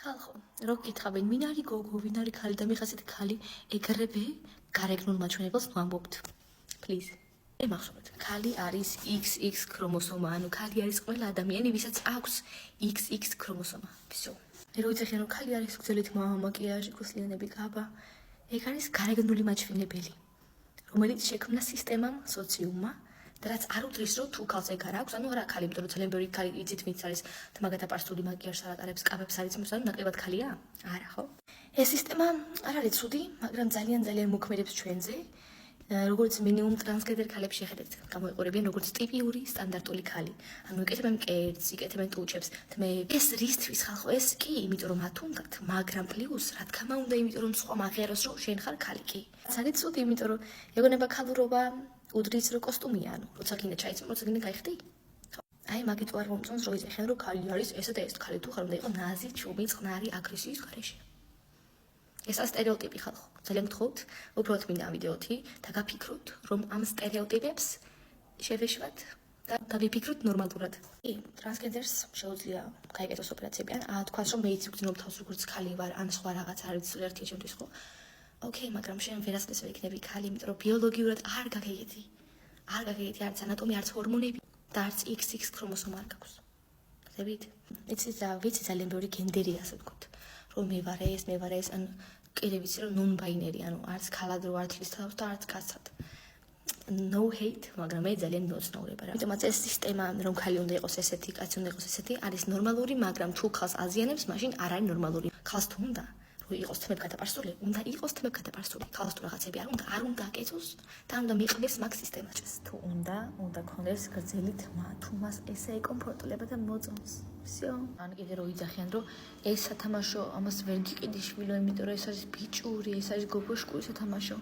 ხალხო, რო გითხავენ, ვინ არის გოგო, ვინ არის ქალი და მიხასეთ ქალი, ეგრევე გარეგნულ მაჩვენებელს ვამბობთ. Please. ემახსოვრეთ, ქალი არის XX ქრომოსომა, ანუ ქალი არის ყველა ადამიანი, ვისაც აქვს XX ქრომოსომა. Всё. რო იცახენ, რომ ქალი არის გრძელი თმა, მაკიაჟი, ქუსლიანები, კაბა, ეგ არის გარეგნული მაჩვენებელი, რომელიც შექმნა სისტემამ, სოციუმმა. და რაც არ უდრის რომ თუ ქალს ეგ არ აქვს, ანუ არა ქალი, იმიტომ რომ ძალიან ბევრი ქალი იცით ვინც არის თმაგათაპარსტული მაკიაჟს არ ატარებს, კაბებს არ იცმის, ანუ ნაკლებად ქალია? არა, ხო? ეს სისტემა არ არის ცუდი, მაგრამ ძალიან მოქმედებს ჩვენზე. როგორც მინიმუმ ტრანსგენდერ ქალებს შეხედეთ, გამოიყურებიან როგორც ტიპიური სტანდარტული ქალი. ანუ იკეთებენ მკერდს, იკეთებენ ტუჩებს, თმეებს. ეს რისთვის ხალხო, ეს კი, იმიტომ რომ მათ უნდათ, მაგრამ პლუს, რა თქმა უნდა, იმიტომ რომ სხვა მაღეროს რომ შენ ხარ ქალი კი. ძალიან ცუდი, იმიტომ რომ ეგონება ქალურობა უდრის რო კოსტუმია, ანუ როცა გინდა ჩაიცმო, როცა გინდა გაიხდი. აი, მაგით არ მომწონს რო იზეხენ რომ ქალი არის ესე და ეს ქალი თუ ხარ უნდა იყოს ნაზი, ჩუბი, წყნარი, აგრესიის გარეშე. ესა სტერეოტიპი ხალხო. ძალიან გთხოვთ, უბრალოდ მინდა ამ ვიდეოთი და გაფიქროთ, რომ ამ სტერეოტიპებს შევეშვათ და გავიფიქროთ ნორმალურად. კი, ტრანსგენდერს შეუძლია გაიგეთოს ოპერაციები, ან თქვას რომ მეც ვგრძნობ თავს როგორც ქალი ვარ, ან სხვა რაღაც არ ვიცი, ერთი ჩემთვის ხო. ოკეი, მაგრამ შენ ვერასდროს ვერ იქნები ქალი, იმიტომ რომ ბიოლოგიურად არ გაგიგეთი. არ გაგიგეთი არც ანატომია, არც ჰორმონები და არც XX ქრომოსომა არ გაქვს. ხდებით? ვიცი ძალიან ბევრი გენდერია, ასე ვთქვათ. რომ მე ვარ ეს, ან კიდე ვიცი რომ non-binary, ანუ არც ქალად რო არ თვლის თავს და არც კაცად. No hate, მაგრამ მე ძალიან მეოცნაურება რა. ამიტომაც ეს სისტემა, რომ ქალი უნდა იყოს ესეთი, კაცი უნდა იყოს ესეთი, არის ნორმალური, მაგრამ თუ ქალს აზიანებს, მაშინ არ არის ნორმალური. ქალს თუ უნდა რომ იყოს თმებგადაპარსული, უნდა იყოს თმებგადაპარსული. ქალს თუ რაღაცები არ უნდა აკეთოს და უნდა მიყდეს მაგ სისტემას. თუ უნდა ქონდეს გრძელი თმა, თუ მას ესე ეკომფორტულება და მოწონს. Всё. ან კიდე რო იძახიან, რომ ეს სათამაშო ამას ვერ გიყიდი შვილო, იმიტომ რომ ეს არის ბიჭური, ეს არის გოგოშკური სათამაშო.